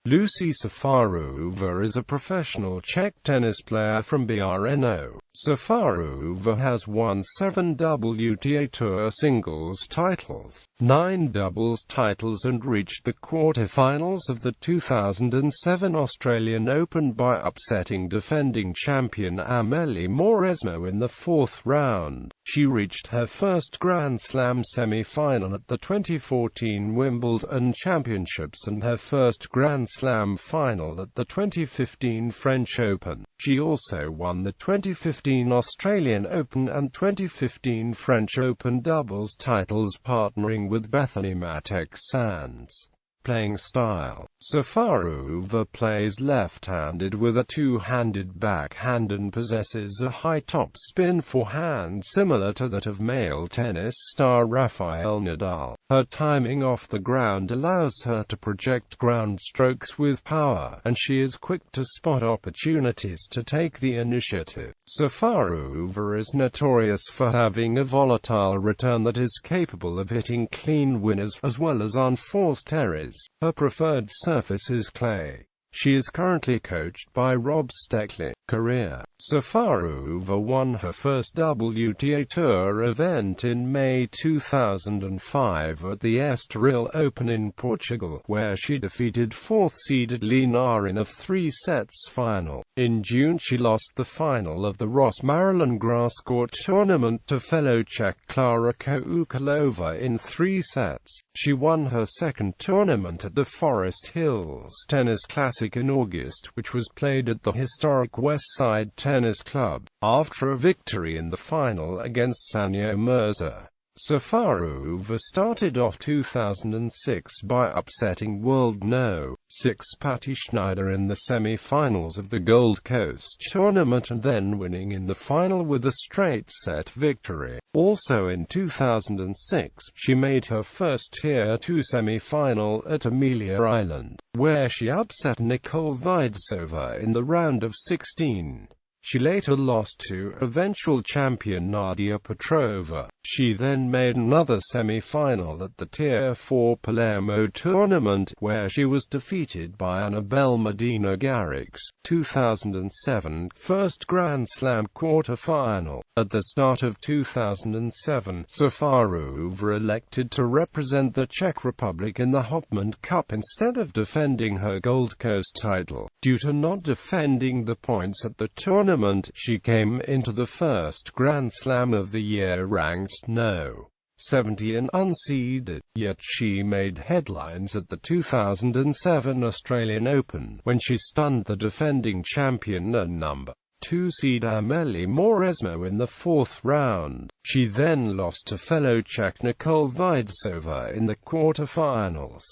Lucie Šafářová is a professional Czech tennis player from Brno. Šafářová has won 7 WTA Tour singles titles, 9 doubles titles and reached the quarterfinals of the 2007 Australian Open by upsetting defending champion Amélie Mauresmo in the fourth round. She reached her first Grand Slam semi-final at the 2014 Wimbledon Championships and her first Grand Slam final at the 2015 French Open. She also won the 2015 Australian Open and 2015 French Open doubles titles partnering with Bethanie Mattek-Sands. Playing style: Šafářová plays left-handed with a two-handed backhand and possesses a high top-spin forehand similar to that of male tennis star Rafael Nadal. Her timing off the ground allows her to project ground strokes with power, and she is quick to spot opportunities to take the initiative. Šafářová is notorious for having a volatile return that is capable of hitting clean winners, as well as unforced errors. Her preferred surface is clay. She is currently coached by Rob Steckley. Career: Šafářová won her first WTA Tour event in May 2005 at the Estoril Open in Portugal, where she defeated 4th-seeded Lena in a 3-sets final. In June she lost the final of the Ross Maryland Grass Court tournament to fellow Czech Klára Koukalová in 3 sets. She won her second tournament at the Forest Hills Tennis Classic in August, which was played at the historic West Side Tennis Club, after a victory in the final against Sanya Mirza. Šafářová started off 2006 by upsetting world No. 6 Patti Schneider in the semi-finals of the Gold Coast tournament and then winning in the final with a straight-set victory. Also in 2006, she made her first Tier 2 semi-final at Amelia Island, where she upset Nicole Vidisova in the round of 16. She later lost to eventual champion Nadia Petrova. She then made another semi-final at the Tier 4 Palermo tournament, where she was defeated by Annabelle Medina Garrix. 2007 First Grand Slam quarter-final. At the start of 2007, Šafářová elected to represent the Czech Republic in the Hopman Cup instead of defending her Gold Coast title. Due to not defending the points at the tournament, she came into the first Grand Slam of the year ranked No. 70 and unseeded, yet she made headlines at the 2007 Australian Open, when she stunned the defending champion and number 2 seed Amélie Mauresmo in the fourth round. She then lost to fellow Czech Nicole Vidisova in the quarterfinals.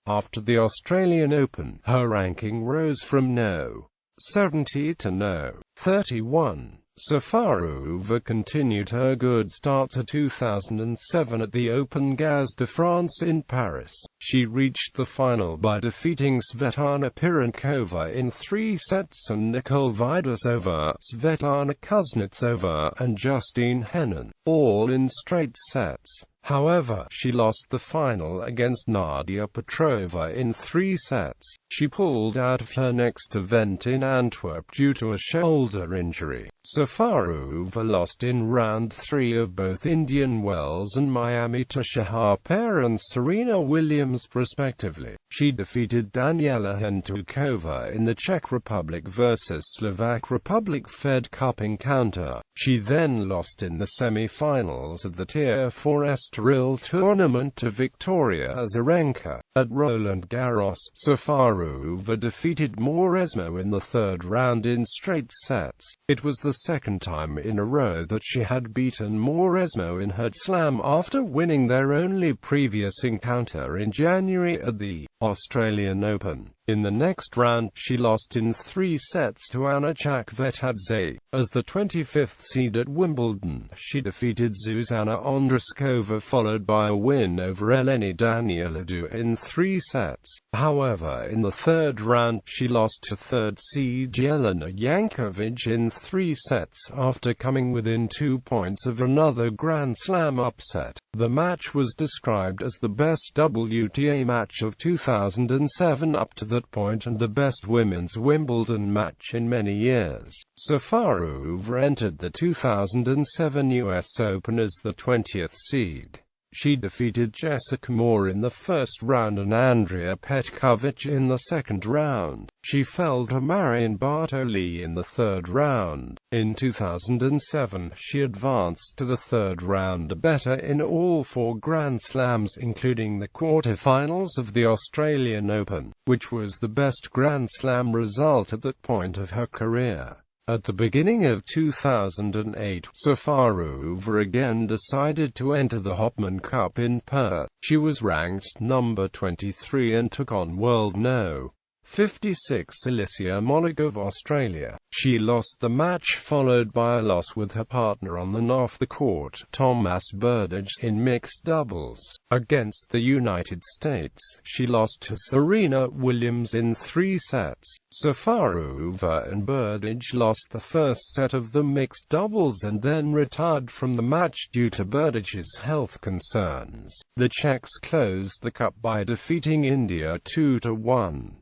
After the Australian Open, her ranking rose from No. 70 to No. 31. Šafářová continued her good start to 2007 at the Open Gaz de France in Paris. She reached the final by defeating Svetlana Pironkova in 3 sets and Nicole Vidisova, Svetlana Kuznetsova, and Justine Henin, all in straight sets. However, she lost the final against Nadia Petrova in 3 sets. She pulled out of her next event in Antwerp due to a shoulder injury. Šafářová lost in round 3 of both Indian Wells and Miami to Shahar and Serena Williams respectively. She defeated Daniela Hentuková in the Czech Republic vs Slovak Republic Fed Cup encounter. She then lost in the semi-finals of the Tier 4 Estoril tournament to Victoria Azarenka. At Roland Garros, Šafářová defeated Mauresmo in the third round in straight sets. It was the second time in a row that she had beaten Mauresmo in her slam after winning their only previous encounter in January at the Australian Open. In the next round, she lost in 3 sets to Anna Chakvetadze. As the 25th seed at Wimbledon. She defeated Zuzana Ondraskova, followed by a win over Eleni Daniilidou in 3 sets. However, in the third round, she lost to third seed Jelena Jankovic in 3 sets, after coming within 2 points of another Grand Slam upset. The match was described as the best WTA match of 2007 up to that point and the best women's Wimbledon match in many years. Šafářová entered the 2007 US Open as the 20th seed. She defeated Jessica Moore in the first round and Andrea Petkovic in the second round. She fell to Marion Bartoli in the third round. In 2007, she advanced to the third round, better in all 4 Grand Slams, including the quarterfinals of the Australian Open, which was the best Grand Slam result at that point of her career. At the beginning of 2008, Šafářová again decided to enter the Hopman Cup in Perth. She was ranked number 23 and took on world No. 56 Alicia Molik of Australia. She lost the match, followed by a loss with her partner on and off the court, Thomas Berdych, in mixed doubles. Against the United States, she lost to Serena Williams in 3 sets. Šafářová and Berdych lost the first set of the mixed doubles and then retired from the match due to Berdych's health concerns. The Czechs closed the cup by defeating India 2-1.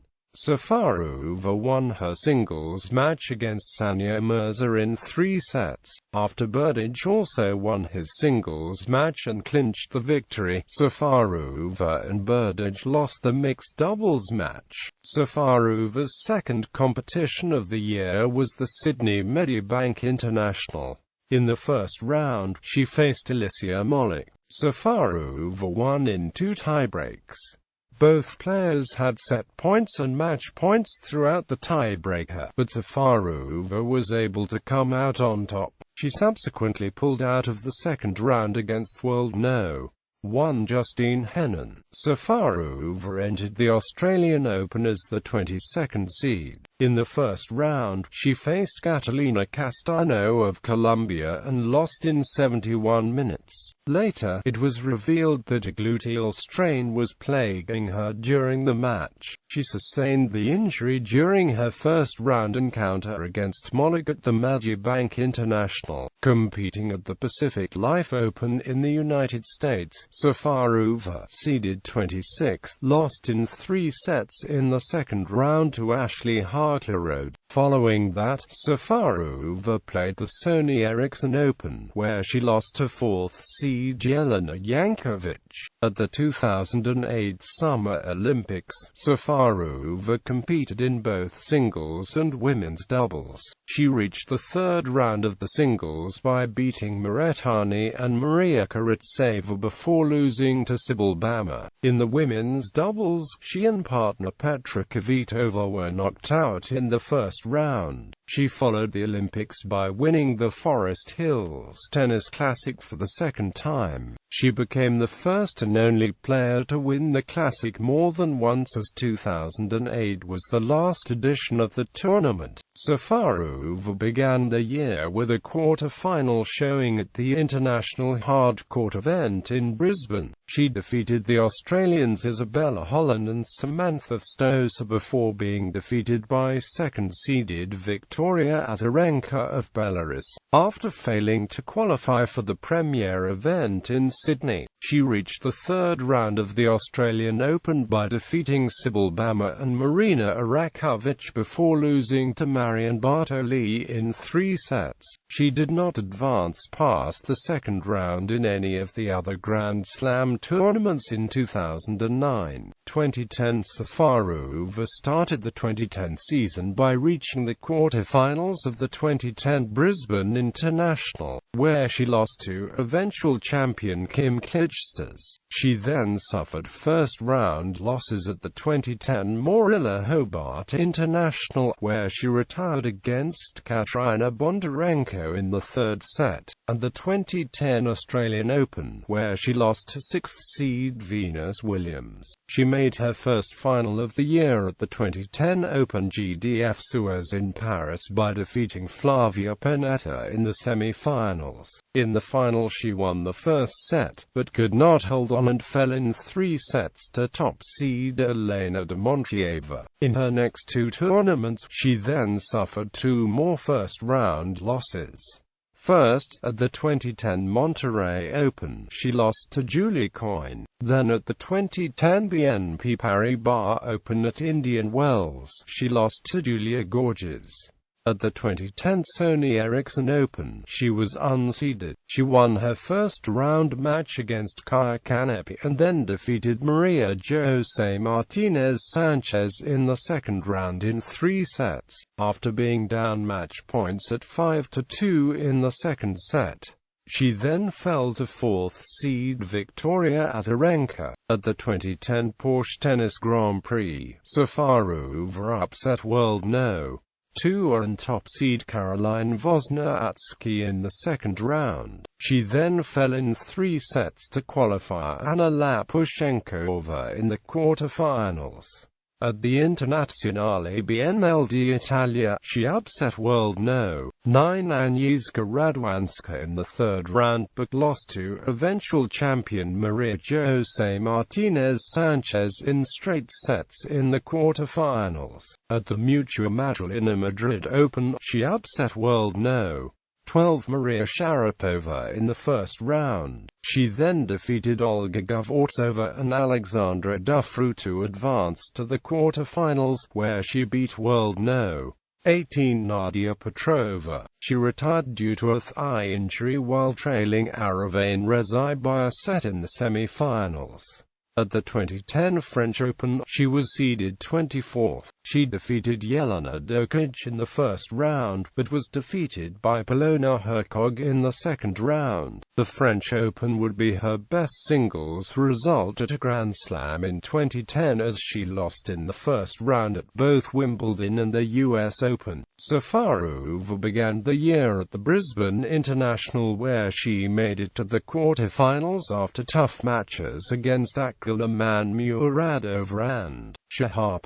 Šafářová won her singles match against Sania Mirza in 3 sets. After Berdych also won his singles match and clinched the victory, Šafářová and Berdych lost the mixed doubles match. Šafářová's second competition of the year was the Sydney Medibank International. In the first round, she faced Alicia Molik. Šafářová won in 2 tiebreaks. Both players had set points and match points throughout the tiebreaker, but Šafářová was able to come out on top. She subsequently pulled out of the second round against world No. 1 Justine Henin. Šafářová entered the Australian Open as the 22nd seed. In the first round, she faced Catalina Castano of Colombia and lost in 71 minutes. Later, it was revealed that a gluteal strain was plaguing her during the match. She sustained the injury during her first round encounter against Molik at the Medibank International. Competing at the Pacific Life Open in the United States, Šafářová, seeded 26th, lost in 3 sets in the second round to Ashley Harklerode. Following that, Šafářová played the Sony Ericsson Open, where she lost to 4th seed Jelena Jankovic. At the 2008 Summer Olympics, Šafářová competed in both singles and women's doubles. She reached the third round of the singles by beating Bethanie and Maria Karatseeva before losing to Sibyl Bama. In the women's doubles, she and partner Petra Kvitova were knocked out in the first round. She followed the Olympics by winning the Forest Hills Tennis Classic for the second time. She became the first and only player to win the Classic more than once, as 2008 was the last edition of the tournament. Šafářová began the year with a quarter-final showing at the International Hardcourt event in Brisbane. She defeated the Australians Isabella Holland and Samantha Stosur before being defeated by second-seeded Victoria Azarenka of Belarus. After failing to qualify for the premier event in Sydney, she reached the third round of the Australian Open by defeating Sibyl Bama and Marina Arakovic before losing to Marion Bartoli in 3 sets. She did not advance past the second round in any of the other Grand Slam tournaments in 2009. 2010 Šafářová started the 2010 season by reaching the quarterfinals of the 2010 Brisbane International, where she lost to eventual champion Kim Clijsters. She then suffered first-round losses at the 2010 Morilla Hobart International, where she retired retired against Katarina Bondarenko in the third set, and the 2010 Australian Open, where she lost to 6th seed Venus Williams. She made her first final of the year at the 2010 Open GDF Suez in Paris by defeating Flavia Pennetta in the semi-finals. In the final she won the first set, but could not hold on and fell in 3 sets to top seed Elena Demontieva. In her next 2 tournaments, she then suffered 2 more first-round losses. First, at the 2010 Monterrey Open, she lost to Julie Coyne. Then at the 2010 BNP Paribas Open at Indian Wells, she lost to Julia Gorges. At the 2010 Sony Ericsson Open, she was unseeded. She won her first round match against Kaya Kanepi and then defeated Maria José Martinez Sanchez in the second round in 3 sets, after being down match points at 5-2 in the second set. She then fell to 4th seed Victoria Azarenka. At the 2010 Porsche Tennis Grand Prix, Šafářová upset world No. 2 and top seed Caroline Wozniacki in the second round. She then fell in 3 sets to qualify Anna Lapushenko in the quarterfinals. At the Internazionale BNL d'Italia, she upset world No. 9 Agnieszka Radwanska in the third round, but lost to eventual champion Maria José Martinez Sanchez in straight sets in the quarterfinals. At the Mutua Madrilena Madrid Open, she upset world No. 12 Maria Sharapova in the first round. She then defeated Olga Gavortsova and Alexandra Dufru to advance to the quarterfinals, where she beat world No. 18 Nadia Petrova. She retired due to a thigh injury while trailing Aravane Rezai by a set in the semi-finals. At the 2010 French Open, she was seeded 24th. She defeated Jelena Dokic in the first round, but was defeated by Polona Hercog in the second round. The French Open would be her best singles result at a Grand Slam in 2010, as she lost in the first round at both Wimbledon and the US Open. Šafářová began the year at the Brisbane International, where she made it to the quarterfinals after tough matches against Akulaman Muradova and Shahar.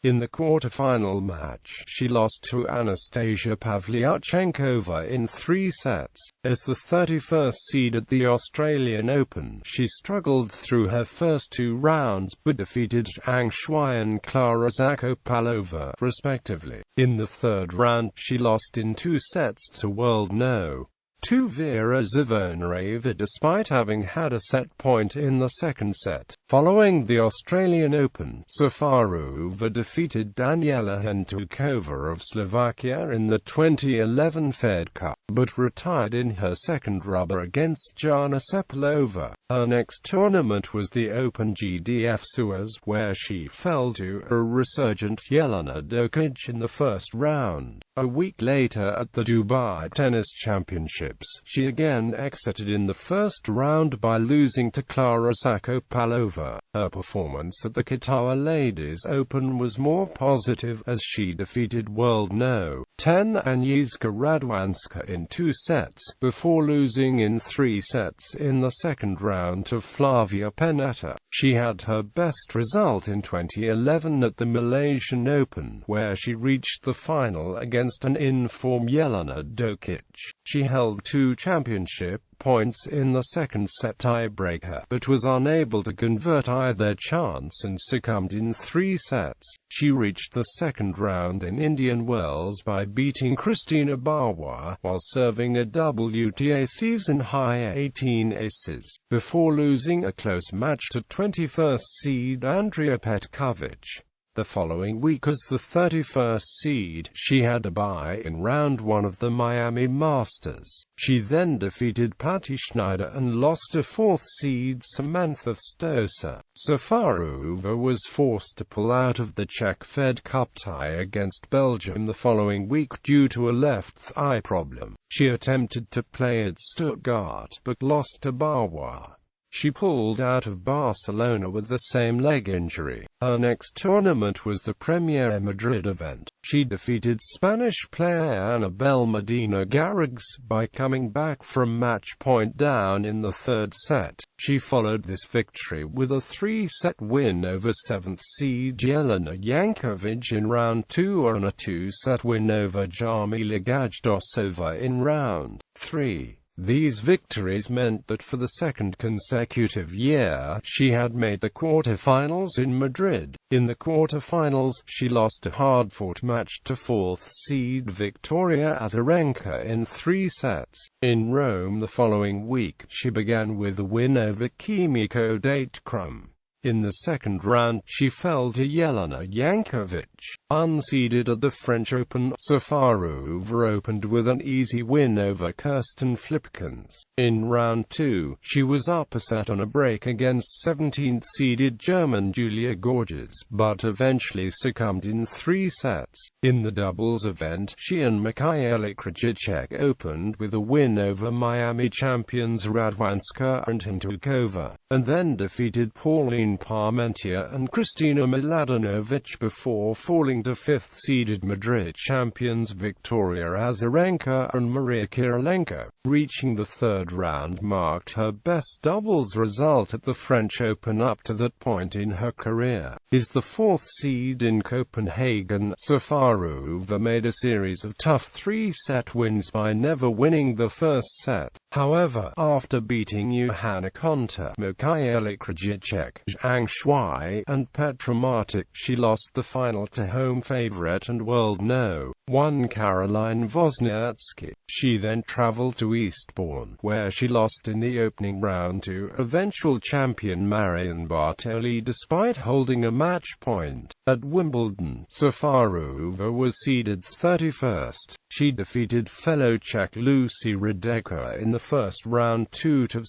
In the quarterfinal match, she lost to Anastasia Pavlyuchenkova in 3 sets. As the 31st seed at the Australian Open, she struggled through her first 2 rounds, but defeated Zhang Shuai and Klara Zakopalova, respectively. In the third round, she lost in 2 sets to world No. 2 Vera Zvonareva, despite having had a set point in the second set. Following the Australian Open, Šafářová defeated Daniela Hentukova of Slovakia in the 2011 Fed Cup, but retired in her second rubber against Jana Sepilova. Her next tournament was the Open GDF Suez, where she fell to a resurgent Jelena Dokic in the first round. A week later at the Dubai Tennis Championships, she again exited in the first round by losing to Klara Zakopalova. Her performance at the Qatar Ladies Open was more positive, as she defeated world No. 10 Agnieszka Radwanska in 2 sets, before losing in 3 sets in the second round to Flavia Pennetta. She had her best result in 2011 at the Malaysian Open, where she reached the final against an in-form Jelena Dokic. She held 2 championship points in the second set tiebreaker, but was unable to convert either chance and succumbed in 3 sets. She reached the second round in Indian Wells by beating Christina Barwa, while serving a WTA season-high 18 aces, before losing a close match to 21st seed Andrea Petkovic. The following week, as the 31st seed, she had a bye in round 1 of the Miami Masters. She then defeated Patti Schneider and lost to 4th seed Samantha Stosa. Šafářová was forced to pull out of the Czech Fed Cup tie against Belgium the following week due to a left thigh problem. She attempted to play at Stuttgart, but lost to Barwa. She pulled out of Barcelona with the same leg injury. Her next tournament was the Premier Madrid event. She defeated Spanish player Anabel Medina Garrigues by coming back from match point down in the third set. She followed this victory with a 3-set win over 7th seed Jelena Jankovic in round 2 and a 2-set win over Jarmila Gajdosova in round 3. These victories meant that for the second consecutive year, she had made the quarterfinals in Madrid. In the quarterfinals, she lost a hard-fought match to 4th seed Victoria Azarenka in 3 sets. In Rome the following week, she began with a win over Kimiko Date-Krum. In the second round, she fell to Jelena Jankovic. Unseeded at the French Open, Šafářová opened with an easy win over Kirsten Flipkens. In round 2, she was up a set on a break against 17th-seeded German Julia Gorges, but eventually succumbed in 3 sets. In the doubles event, she and Michaela Krajicek opened with a win over Miami champions Radwanska and Hintukova, and then defeated Pauline Parmentier and Kristina Mladenovic before falling to 5th-seeded Madrid champions Victoria Azarenka and Maria Kirilenko. Reaching the third round marked her best doubles result at the French Open up to that point in her career. Is the 4th seed in Copenhagen, Šafářová made a series of tough 3-set wins by never winning the first set. However, after beating Johanna Konta, Michaela Krajicek, Zhang Shuai, and Petra Martic, she lost the final to home favorite and world No. 1 Caroline Wozniacki. She then traveled to Eastbourne, where she lost in the opening round to eventual champion Marion Bartoli despite holding a match point. At Wimbledon, Šafářová was seeded 31st. She defeated fellow Czech Lucie Radecka in the first round 2-6,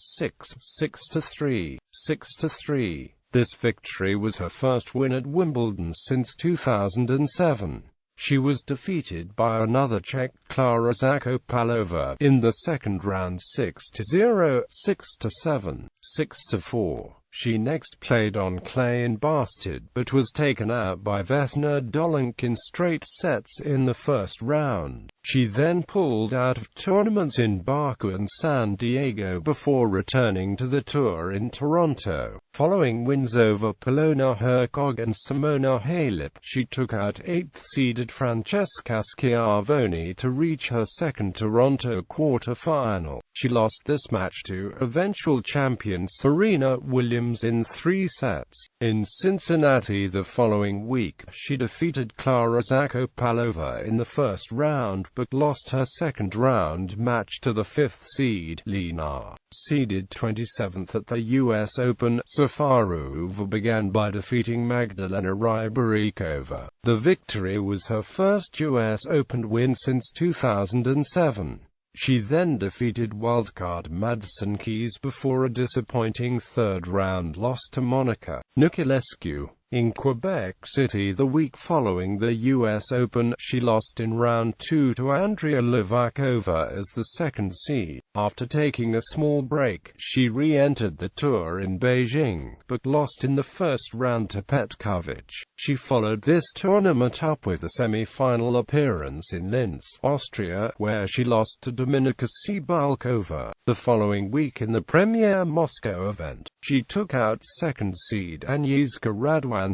6-3, 6-3. This victory was her first win at Wimbledon since 2007. She was defeated by another Czech, Klára Zakopalova, in the second round 6-0, 6-7, 6-4. She next played on clay in Bastard, but was taken out by Vesna Dolenk in straight sets in the first round. She then pulled out of tournaments in Baku and San Diego before returning to the tour in Toronto. Following wins over Polona Hercog and Simona Halep, she took out 8th-seeded Francesca Schiavone to reach her second Toronto quarterfinal. She lost this match to eventual champion Serena Williams in 3 sets. In Cincinnati the following week, she defeated Klára Zakopalova in the first round, but lost her second round match to the 5th seed, Lena. Seeded 27th at the US Open, Šafářová began by defeating Magdalena Rybarikova. The victory was her first US Open win since 2007. She then defeated wildcard Madison Keys before a disappointing third-round loss to Monica Niculescu. In Quebec City the week following the US Open, she lost in round 2 to Andrea Livakova as the second seed. After taking a small break, she re-entered the tour in Beijing, but lost in the first round to Petkovic. She followed this tournament up with a semi-final appearance in Linz, Austria, where she lost to Dominika Cibulkova. The following week in the Premier Moscow event, she took out second seed Agnieszka Radwanska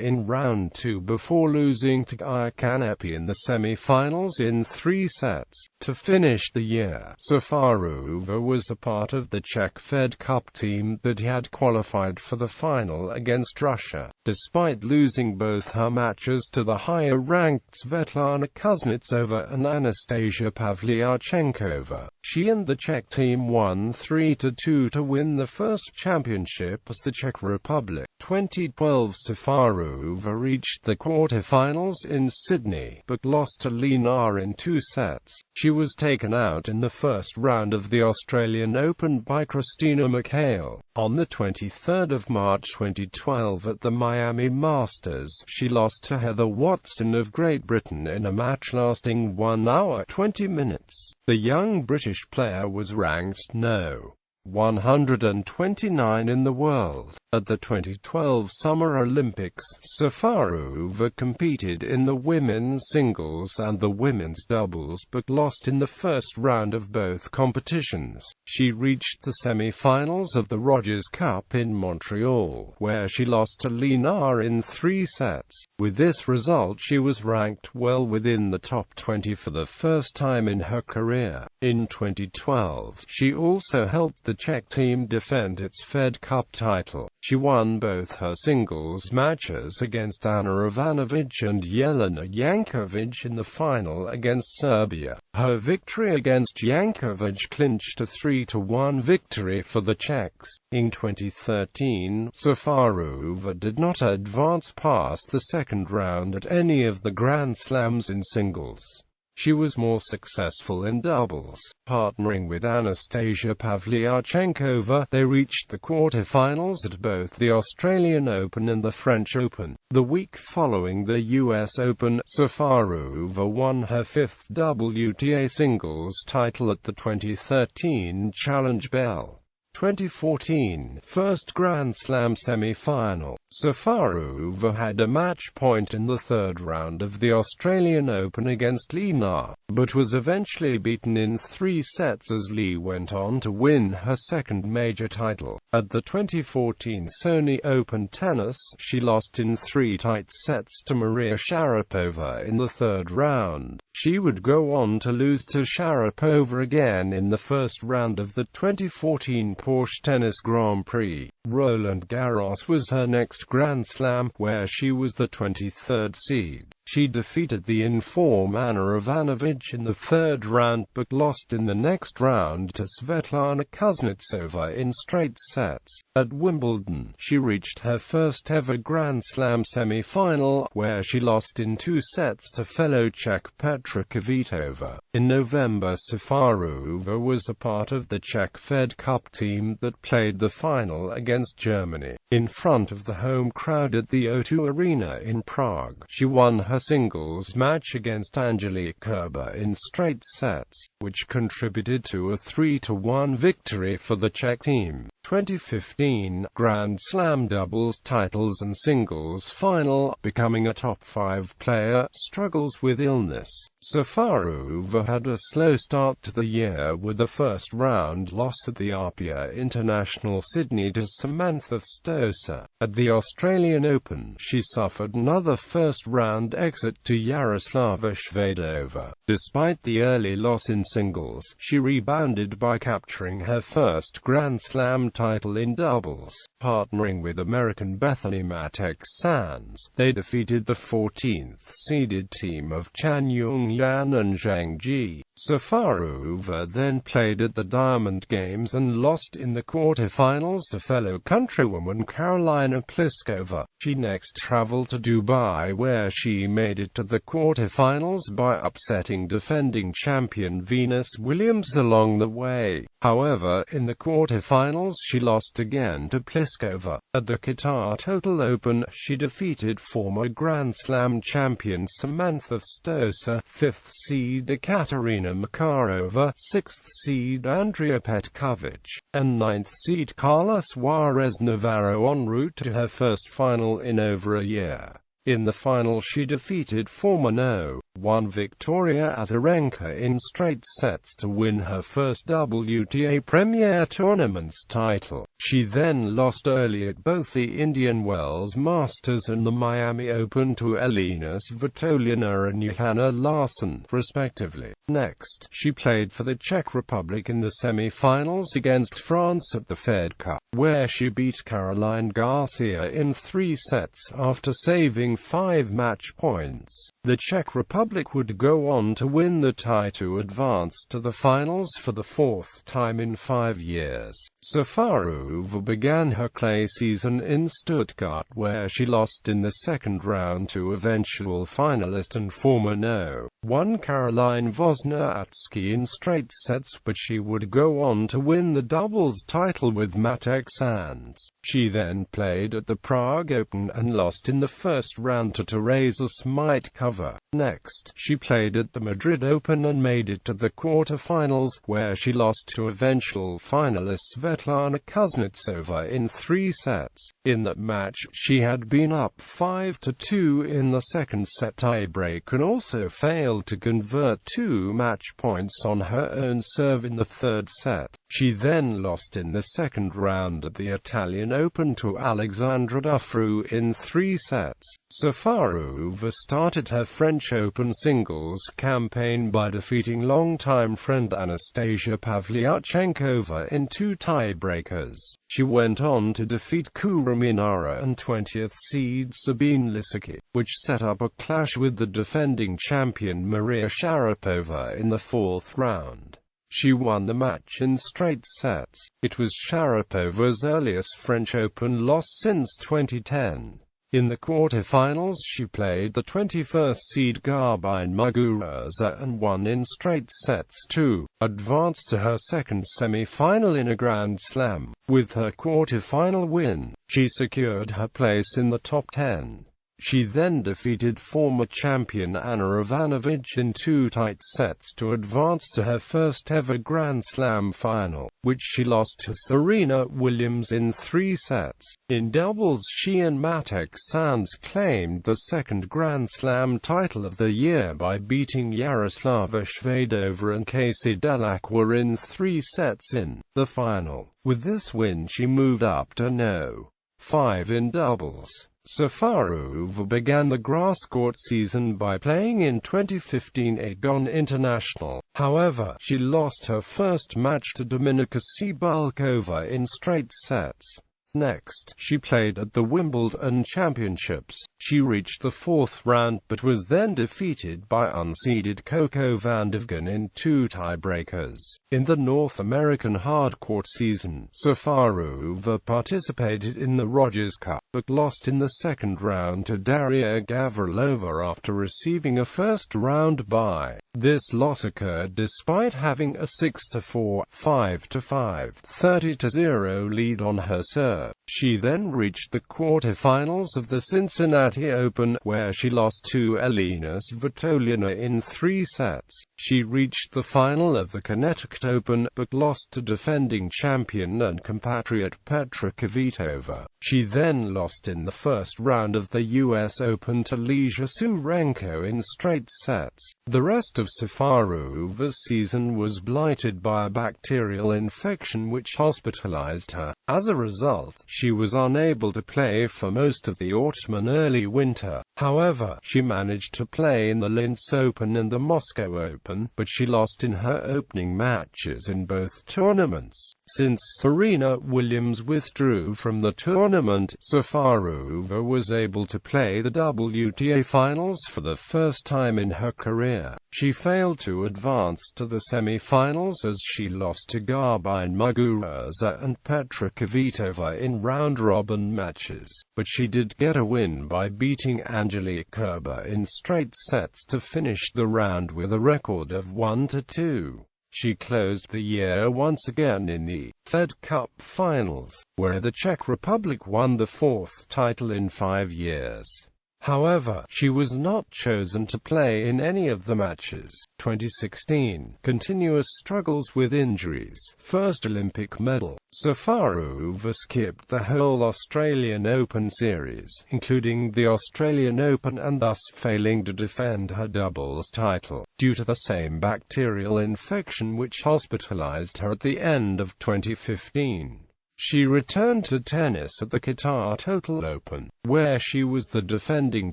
in round 2 before losing to Gaia Kanepi in the semi-finals in 3 sets. To finish the year, Šafářová was a part of the Czech Fed Cup team that had qualified for the final against Russia. Despite losing both her matches to the higher-ranked Svetlana Kuznetsova and Anastasia Pavlyuchenkova, she and the Czech team won 3-2 to win the first championship as the Czech Republic. 2012 Šafářová reached the quarterfinals in Sydney, but lost to Lena in 2 sets. She was taken out in the first round of the Australian Open by Christina McHale. On the 23rd of March 2012 at the Miami Masters, she lost to Heather Watson of Great Britain in a match lasting 1 hour 20 minutes. The young British player was ranked No. 129 in the world. At the 2012 Summer Olympics, Šafářová competed in the women's singles and the women's doubles but lost in the first round of both competitions. She reached the semi-finals of the Rogers Cup in Montreal, where she lost to Lena in 3 sets. With this result she was ranked well within the top 20 for the first time in her career. In 2012, she also helped the Czech team defend its Fed Cup title. She won both her singles matches against Anna Ivanović and Jelena Janković in the final against Serbia. Her victory against Janković clinched a 3-1 victory for the Czechs. In 2013, Šafářová did not advance past the second round at any of the Grand Slams in singles. She was more successful in doubles. Partnering with Anastasia Pavlyuchenkova, they reached the quarterfinals at both the Australian Open and the French Open. The week following the US Open, Šafářová won her 5th WTA singles title at the 2013 Challenge Bell. 2014 First Grand Slam semi-final. Šafářová had a match point in the third round of the Australian Open against Lena, but was eventually beaten in 3 sets as Lee went on to win her second major title. At the 2014 Sony Open Tennis, she lost in 3 tight sets to Maria Sharapova in the third round. She would go on to lose to Sharapova again in the first round of the 2014 Porsche Tennis Grand Prix. Roland Garros was her next Grand Slam, where she was the 23rd seed. She defeated the in-form Anna Ivanović in the third round but lost in the next round to Svetlana Kuznetsova in straight sets. At Wimbledon, she reached her first ever Grand Slam semi-final, where she lost in 2 sets to fellow Czech Petra Kvitova. In November, Šafářová was a part of the Czech Fed Cup team that played the final against Germany. In front of the home crowd at the O2 Arena in Prague, she won her singles match against Angelique Kerber in straight sets, which contributed to a 3-1 victory for the Czech team. 2015 Grand Slam doubles titles and singles final. Becoming a top 5 player, struggles with illness. Šafářová had a slow start to the year with a first round loss at the Apia International Sydney to Samantha Stosur. At the Australian Open, she suffered another first round exit to Yaroslava Shvedova. Despite the early loss in singles, she rebounded by capturing her first Grand Slam title in doubles. Partnering with American Bethanie Mattek-Sands, they defeated the 14th-seeded team of Chan Yung-yan and Zhang Ji. Šafářová then played at the Diamond Games and lost in the quarterfinals to fellow countrywoman Karolina Pliskova. She next traveled to Dubai, where she made it to the quarterfinals by upsetting defending champion Venus Williams along the way. However, in the quarterfinals she lost again to Pliskova. At the Qatar Total Open, she defeated former Grand Slam champion Samantha Stosur, 5th seed Ekaterina Makarova, 6th seed Andrea Petkovic, and 9th seed Carla Suarez Navarro en route to her first final in over a year. In the final she defeated former No. 1 Victoria Azarenka in straight sets to win her first WTA Premier Tournaments title. She then lost early at both the Indian Wells Masters and the Miami Open to Elina Svitolina and Johanna Larsson, respectively. Next, she played for the Czech Republic in the semi-finals against France at the Fed Cup, where she beat Caroline Garcia in 3 sets after saving 5 match points. The Czech Republic would go on to win the tie to advance to the finals for the 4th time in 5 years. Šafářová began her clay season in Stuttgart, where she lost in the second round to eventual finalist and former No. won Caroline Wozniacki in straight sets, but she would go on to win the doubles title with Mattek-Sands. She then played at the Prague Open and lost in the first round to Teresa Smitkova. Next, she played at the Madrid Open and made it to the quarterfinals, where she lost to eventual finalist Svetlana Kuznetsova in 3 sets. In that match, she had been up 5-2 in the second set tiebreak and also failed to convert 2 match points on her own serve in the third set. She then lost in the second round at the Italian Open to Alexandra Dufru in 3 sets. Šafářová started her French Open singles campaign by defeating longtime friend Anastasia Pavlyuchenkova in 2 tiebreakers. She went on to defeat Kuruminara and 20th seed Sabine Lisicki, which set up a clash with the defending champion Maria Sharapova in the 4th round. She won the match in straight sets. It was Sharapova's earliest French Open loss since 2010. In the quarterfinals, she played the 21st seed Bethanie Mattek-Sands and won in straight sets to advance to her second semi-final in a Grand Slam. With her quarterfinal win, she secured her place in the top 10. She then defeated former champion Anna Ivanovic in 2 tight sets to advance to her first ever Grand Slam final, which she lost to Serena Williams in 3 sets. In doubles, she and Mattek-Sands claimed the second Grand Slam title of the year by beating Yaroslava Shvedova and Casey Delacroix in 3 sets in the final. With this win, she moved up to No. 5 in doubles. Šafářová began the grass court season by playing in 2015 Agon International. However, she lost her first match to Dominika Cibulkova in straight sets. Next, she played at the Wimbledon Championships. She reached the 4th round, but was then defeated by unseeded Coco Vandeweghe in 2 tiebreakers. In the North American hardcourt season, Šafářová participated in the Rogers Cup, but lost in the second round to Daria Gavrilova after receiving a first-round bye. This loss occurred despite having a 6-4, 5-5, 30-0 lead on her serve. She then reached the quarterfinals of the Cincinnati Open, where she lost to Elena Svitolina in 3 sets. She reached the final of the Connecticut Open, but lost to defending champion and compatriot Petra Kvitova. She then lost in the first round of the US Open to Lesia Surenko in straight sets. The rest of Šafářová's season was blighted by a bacterial infection which hospitalized her. As a result, she was unable to play for most of the autumn and early winter. However, she managed to play in the Linz Open and the Moscow Open, but she lost in her opening matches in both tournaments. Since Serena Williams withdrew from the tournament, Šafářová was able to play the WTA Finals for the first time in her career. She failed to advance to the semi-finals as she lost to Bethanie Mattek-Sands and Petra Kvitova in round-robin matches, but she did get a win by beating Angelique Kerber in straight sets to finish the round with a record of 1-2. She closed the year once again in the Fed Cup Finals, where the Czech Republic won the 4th title in 5 years. However, she was not chosen to play in any of the matches. 2016. Continuous struggles with injuries. First Olympic medal. Šafářová skipped the whole Australian Open series, including the Australian Open, and thus failing to defend her doubles title, due to the same bacterial infection which hospitalized her at the end of 2015. She returned to tennis at the Qatar Total Open, where she was the defending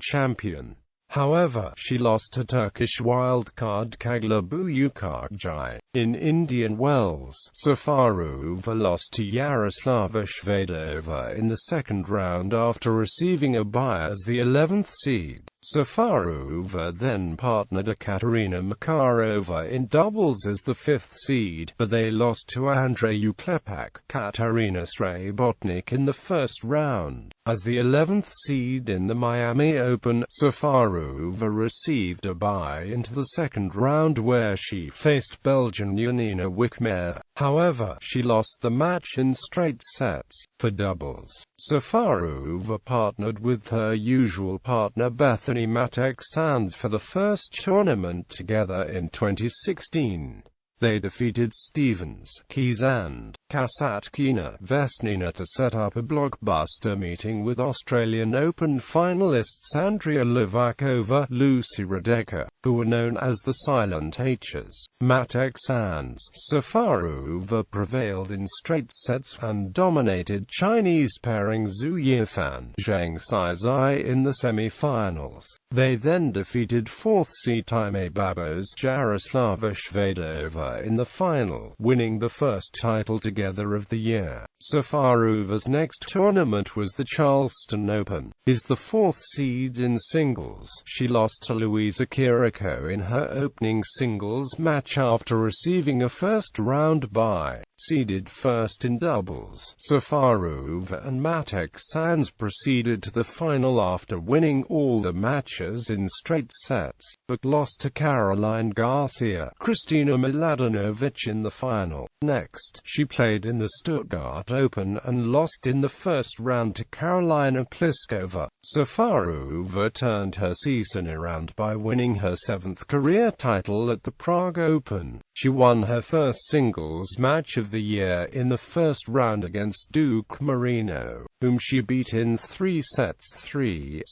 champion. However, she lost to Turkish wildcard Kagla Buyukardjai. In Indian Wells, Šafářová lost to Yaroslava Shvedova in the second round after receiving a bye as the 11th seed. Šafářová then partnered Ekaterina Makarova in doubles as the fifth seed, but they lost to Andreyu Klepak, Katarina Srebotnik in the first round. As the 11th seed in the Miami Open, Šafářová received a bye into the second round where she faced Belgian Janina Wickmayer. However, she lost the match in straight sets. For doubles, Šafářová partnered with her usual partner Bethanie Mattek-Sands for the first tournament together in 2016. They defeated Stevens, Keys and Kasatkina Vesnina to set up a blockbuster meeting with Australian Open finalists Andrea Livakova, Lucie Šafářová, who were known as the Silent H's. Mattek-Sands, Šafářová prevailed in straight sets and dominated Chinese pairing Zhu Yifan, Zheng Saizai in the semi-finals. They then defeated fourth seed Time Babos Jaroslava Shvedova in the final, winning the first title together of the year. Šafářová's next tournament was the Charleston Open. Is the fourth seed in singles. She lost to Luisa Kiriko in her opening singles match after receiving a first-round bye. Seeded first in doubles, Šafářová and Mattek-Sands proceeded to the final after winning all the matches in straight sets, but lost to Caroline Garcia, Kristina Mladenovic in the final. Next, she played in the Stuttgart Open and lost in the first round to Karolina Pliskova. Šafářová turned her season around by winning her seventh career title at the Prague Open. She won her first singles match of the year in the first round against Duke Marino, whom she beat in 3 sets 3-6,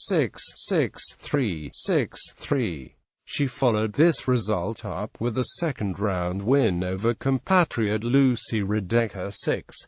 6-3, 6-3. She followed this result up with a second-round win over compatriot Lucie Šafářová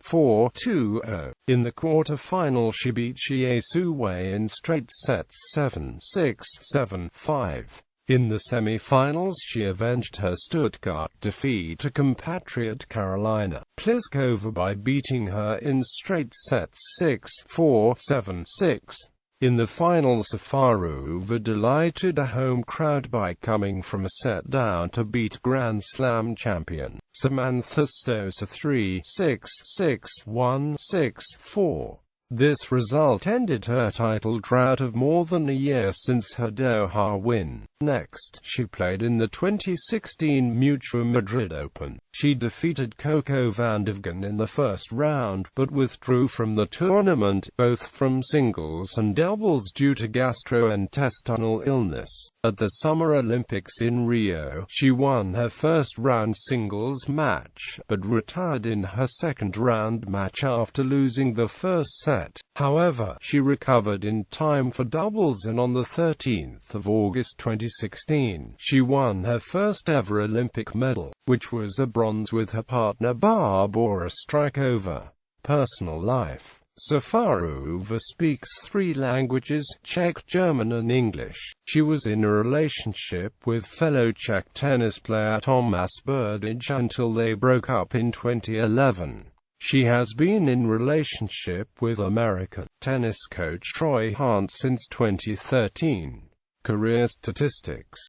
6-4, 2-0. In the quarter-final she beat Xie Suwei in straight sets 7-6, 7-5. In the semi-finals she avenged her Stuttgart defeat to compatriot Karolina Pliskova by beating her in straight sets 6-4, 7-6. In the final, Šafářová delighted a home crowd by coming from a set down to beat Grand Slam champion Samantha Stosur 3-6, 6-1, 6-4. This result ended her title drought of more than a year since her Doha win. Next, she played in the 2016 Mutua Madrid Open. She defeated Coco Vandevgen in the first round, but withdrew from the tournament, both from singles and doubles due to gastrointestinal illness. At the Summer Olympics in Rio, she won her first-round singles match, but retired in her second-round match after losing the first set. However, she recovered in time for doubles and on the 13th of August 2016, she won her first-ever Olympic medal, which was a bronze with her partner Barbora Strykova. Personal life. Šafářová speaks 3 languages, Czech, German and English. She was in a relationship with fellow Czech tennis player Tomáš Berdych until they broke up in 2011. She has been in relationship with American tennis coach Troy Hahn since 2013. Career statistics.